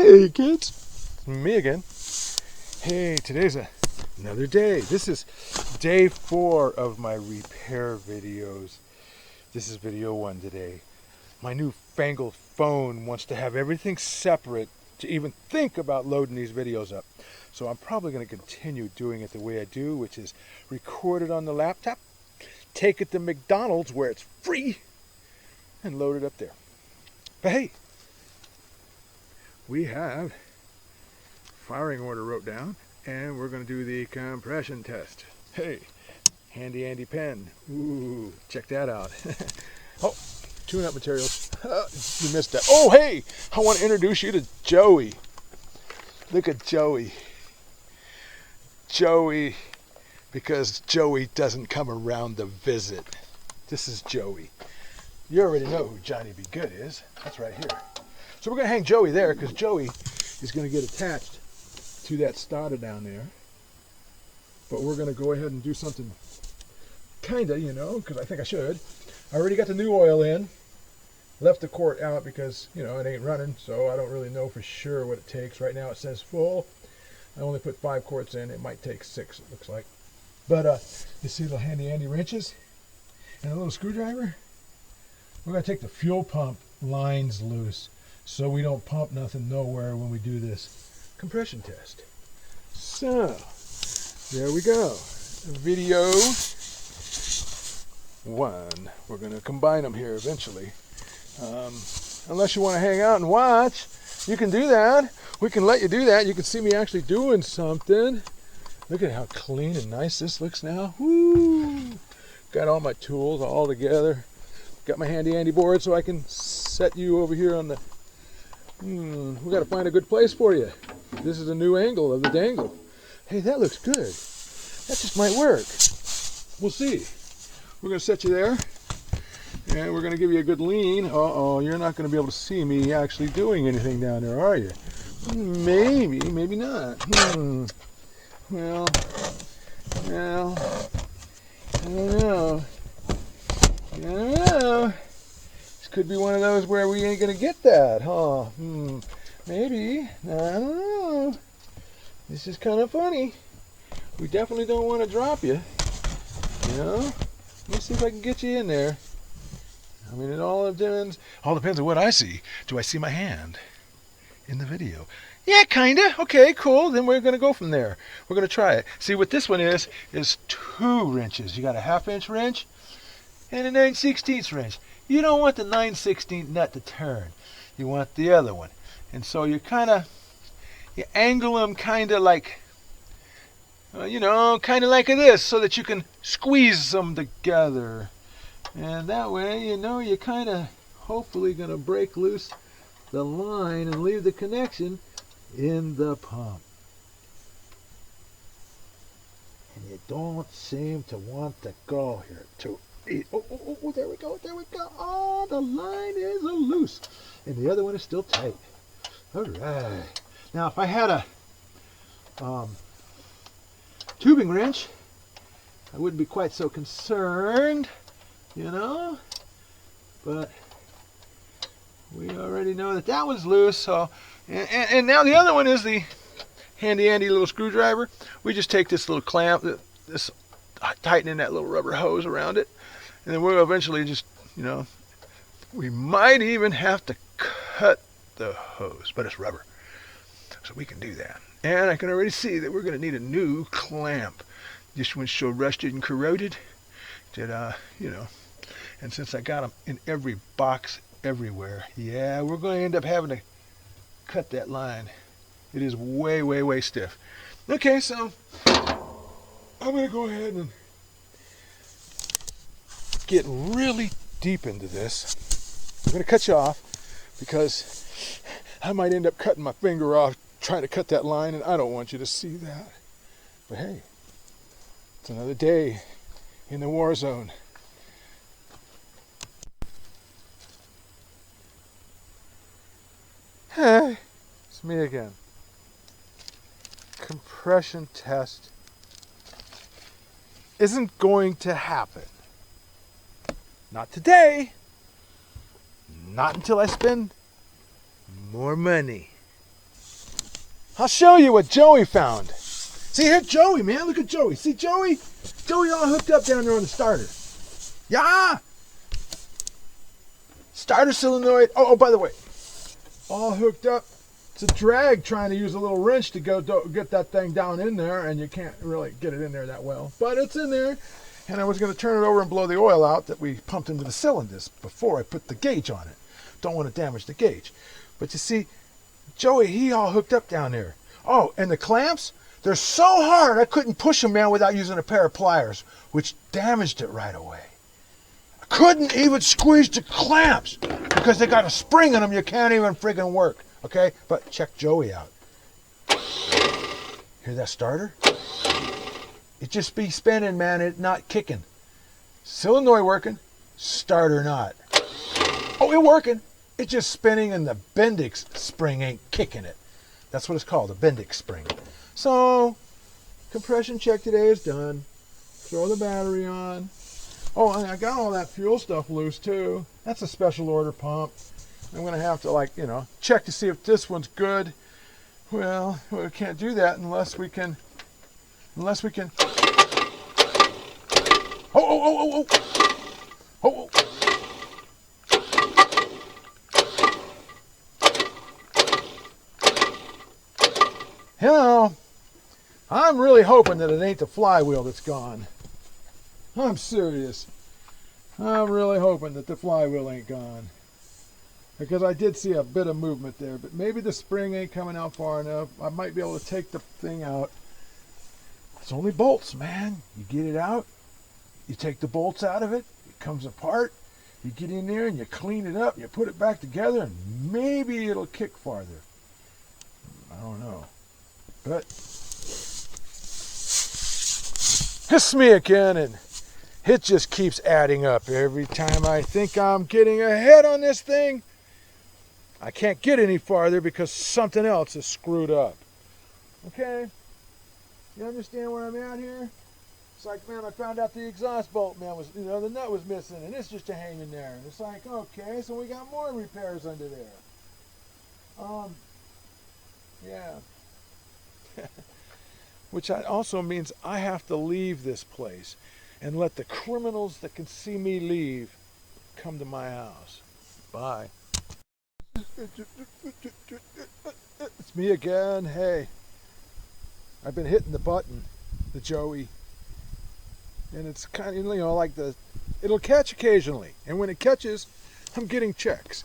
Hey kids, me again. Hey, today's another day. This is day 4 of my repair videos. This is video 1 today. My newfangled phone wants to have everything separate to even think about loading these videos up. So I'm probably going to continue doing it the way I do, which is record it on the laptop, take it to McDonald's where it's free, and load it up there. But hey, we have firing order wrote down, and we're going to do the compression test. Hey, handy Andy pen. Ooh, check that out. Oh, tune-up materials. You missed that. Oh, hey, I want to introduce you to Joey. Look at Joey. Joey, because Joey doesn't come around to visit. This is Joey. You already know who Johnny B. Good is. That's right here. So we're going to hang Joey there because Joey is going to get attached to that starter down there. But we're going to go ahead and do something kind of, because I think I should. I already got the new oil in. Left the quart out because, it ain't running, so I don't really know for sure what it takes. Right now it says full. I only put 5 quarts in. It might take 6, it looks like. But you see the handy Andy wrenches and a little screwdriver? We're going to take the fuel pump lines loose so we don't pump nothing nowhere when we do this compression test. So, there we go. Video 1. We're going to combine them here eventually. Unless you want to hang out and watch, you can do that. We can let you do that. You can see me actually doing something. Look at how clean and nice this looks now. Woo! Got all my tools all together. Got my handy Andy board so I can set you over here on the... we got to find a good place for you. This is a new angle of the dangle. Hey, that looks good. That just might work. We'll see. We're going to set you there. And we're going to give you a good lean. Uh-oh, you're not going to be able to see me actually doing anything down there, are you? Maybe, maybe not. Well, I don't know. I don't know. This could be one of those where we ain't going to get that, huh? Maybe. I don't know. This is kind of funny. We definitely don't want to drop you. Let me see if I can get you in there. I mean, it all depends on what I see. Do I see my hand in the video? Yeah, kind of. Okay, cool. Then we're going to go from there. We're going to try it. See, what this one is 2 wrenches. You got a 1/2-inch wrench and a 9/16 wrench. You don't want the 9/16 nut to turn. You want the other one. And so you angle them kind of like, kind of like this so that you can squeeze them together. And that way, you're kind of hopefully going to break loose the line and leave the connection in the pump. And you don't seem to want to go here too. Oh, there we go. Oh, the line is loose. And the other one is still tight. All right. Now, if I had a tubing wrench, I wouldn't be quite so concerned. But we already know that one's loose. So, and now the other one is the handy Andy little screwdriver. We just take this little clamp, tighten in that little rubber hose around it, and then we'll eventually just, we might even have to cut the hose, but it's rubber, so we can do that. And I can already see that we're going to need a new clamp. This one's so rusted and corroded that, and since I got them in every box everywhere, yeah, we're going to end up having to cut that line. It is way, way, way stiff. Okay, so I'm going to go ahead and get really deep into this. I'm going to cut you off because I might end up cutting my finger off trying to cut that line, and I don't want you to see that. But hey, it's another day in the war zone. Hey, it's me again. Compression test isn't going to happen. Not today. Not until I spend more money. I'll show you what Joey found. See, here's Joey, man. Look at Joey. See Joey? Joey all hooked up down there on the starter. Yeah! Starter solenoid. Oh, by the way, all hooked up. It's a drag trying to use a little wrench to get that thing down in there, and you can't really get it in there that well. But it's in there. And I was going to turn it over and blow the oil out that we pumped into the cylinders before I put the gauge on it. Don't want to damage the gauge. But you see, Joey, he all hooked up down there. Oh, and the clamps, they're so hard I couldn't push them, man, without using a pair of pliers, which damaged it right away. I couldn't even squeeze the clamps because they got a spring in them you can't even friggin' work, okay? But check Joey out. Hear that starter? It just be spinning, man, it not kicking. Solenoid working, starter not. Oh, it working. It's just spinning and the Bendix spring ain't kicking it. That's what it's called, a Bendix spring. So, compression check today is done. Throw the battery on. Oh, and I got all that fuel stuff loose too. That's a special order pump. I'm going to have to, check to see if this one's good. Well, we can't do that unless we can... Oh. You know, I'm really hoping that it ain't the flywheel that's gone. I'm serious. I'm really hoping that the flywheel ain't gone. Because I did see a bit of movement there, but maybe the spring ain't coming out far enough. I might be able to take the thing out. It's only bolts, man. You get it out, you take the bolts out of it, it comes apart, you get in there and you clean it up, you put it back together, and maybe it'll kick farther. I don't know. But it's me again, and it just keeps adding up. Every time I think I'm getting ahead on this thing, I can't get any farther because something else is screwed up. Okay? You understand where I'm at here? It's like, man, I found out the exhaust bolt, man, was, the nut was missing, and it's just hanging there. And it's like, okay, so we got more repairs under there. Yeah. Which also means I have to leave this place and let the criminals that can see me leave come to my house. Bye. It's me again. Hey, I've been hitting the button, the Joey, and it's kind of, like it'll catch occasionally, and when it catches, I'm getting checks.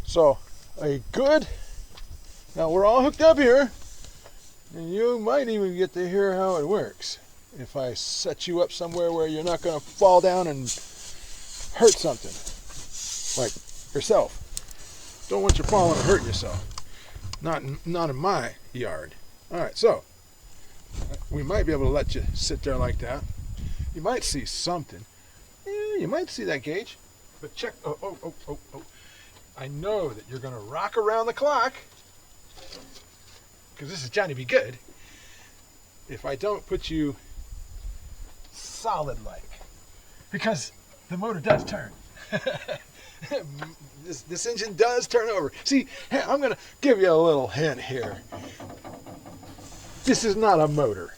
So, now we're all hooked up here. And you might even get to hear how it works if I set you up somewhere where you're not going to fall down and hurt something, like yourself. Don't want you falling and hurting yourself. Not in my yard. All right, so we might be able to let you sit there like that. You might see something. Yeah, you might see that gauge. But check. Oh. I know that you're going to rock around the clock, because this is Johnny Be Good, if I don't put you solid like, because the motor does turn. this engine does turn over. See, I'm going to give you a little hint here. This is not a motor.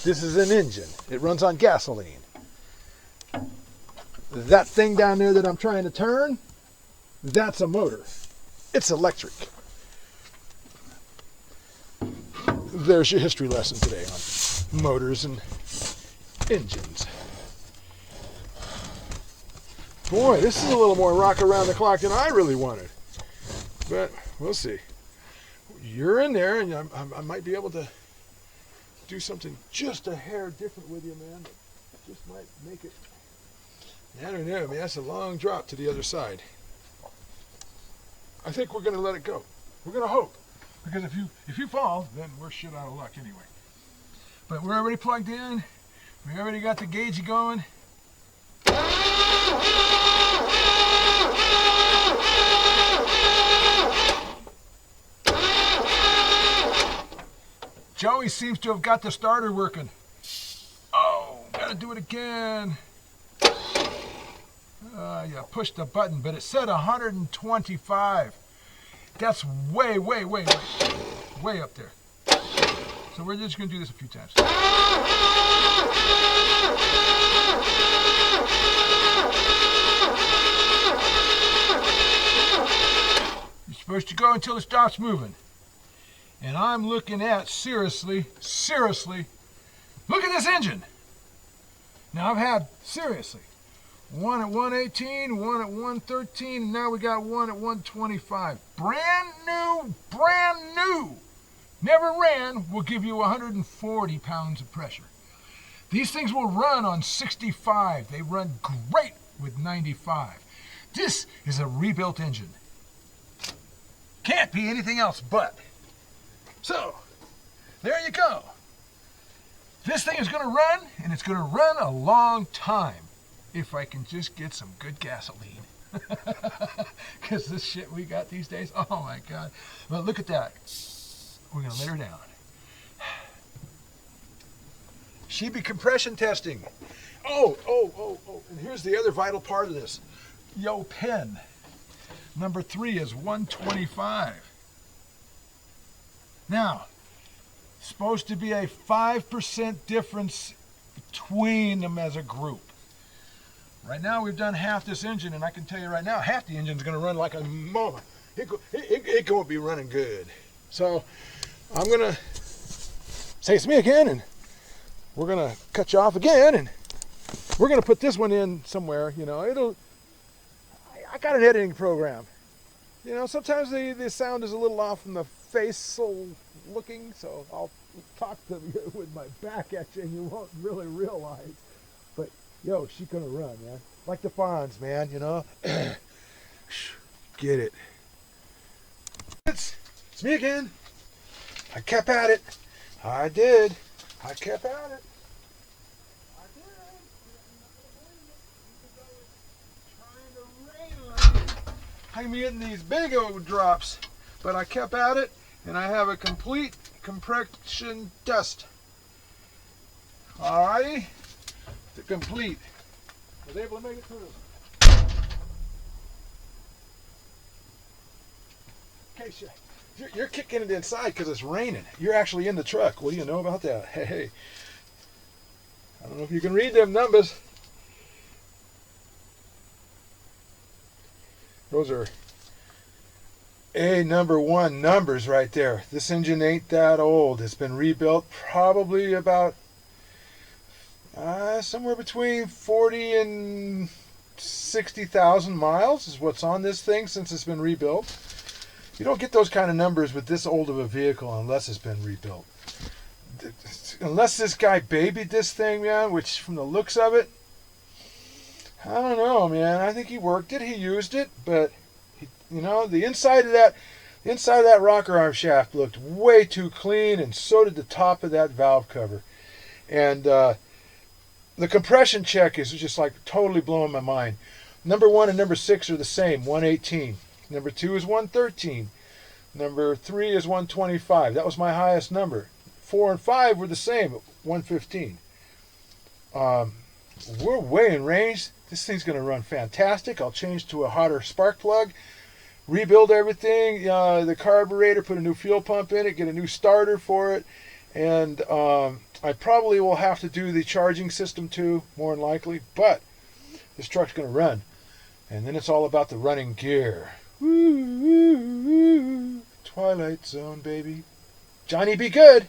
This is an engine. It runs on gasoline. That thing down there that I'm trying to turn, that's a motor. It's electric. There's your history lesson today on motors and engines. Boy, this is a little more rock around the clock than I really wanted. But we'll see. You're in there, and I might be able to do something just a hair different with you, man. That just might make it. I don't know, man. That's a long drop to the other side. I think we're going to let it go. We're going to hope. Because if you fall, then we're shit out of luck anyway. But we're already plugged in. We already got the gauge going. Joey seems to have got the starter working. Oh, gotta do it again. Yeah, push the button, but it said 125. That's way. way up there. So we're just going to do this a few times. You're supposed to go until it stops moving. And I'm looking at, seriously, look at this engine. Now I've had, seriously, one at 118, one at 113, and now we got one at 125. Brand new. Never ran, will give you 140 pounds of pressure. These things will run on 65. They run great with 95. This is a rebuilt engine. Can't be anything else but. So, there you go. This thing is going to run, and it's going to run a long time if I can just get some good gasoline. Because this shit we got these days, oh my God. But look at that. We're going to let her down. She be compression testing. Oh, and here's the other vital part of this. Yo, pen. Number 3 is 125. Now, supposed to be a 5% difference between them as a group. Right now we've done half this engine, and I can tell you right now, half the engine's going to run like a mama. It going to be running good. So I'm going to say it's me again, and we're going to cut you off again, and we're going to put this one in somewhere. You know, I got an editing program. You know, sometimes the sound is a little off from the facial looking, so I'll talk to you with my back at you and you won't really realize. But yo, she's gonna run, man. Like the Fonz, man, you know. Get it. It's me again. I kept at it. I did. I kept at it. I'm getting these big old drops, but I kept at it, and I have a complete compression test. Alrighty, to complete. I was able to make it through. Okay, you're kicking it inside because it's raining. You're actually in the truck. What do you know about that? Hey, I don't know if you can read them numbers. Those are number 1 numbers right there. This engine ain't that old. It's been rebuilt probably about somewhere between 40 and 60,000 miles is what's on this thing since it's been rebuilt. You don't get those kind of numbers with this old of a vehicle unless it's been rebuilt. Unless this guy babied this thing, man, which from the looks of it, I don't know, man. I think he worked it, he used it, but you know, the inside of that rocker arm shaft looked way too clean, and so did the top of that valve cover. And the compression check is just like totally blowing my mind. Number 1 and number 6 are the same, 118. Number 2 is 113. Number 3 is 125. That was my highest number. 4 and 5 were the same, 115. We're way in range. This thing's going to run fantastic. I'll change to a hotter spark plug, rebuild everything, the carburetor, put a new fuel pump in it, get a new starter for it, and I probably will have to do the charging system too, more than likely, but this truck's going to run. And then it's all about the running gear. Woo, woo, woo. Twilight Zone, baby. Johnny, be good.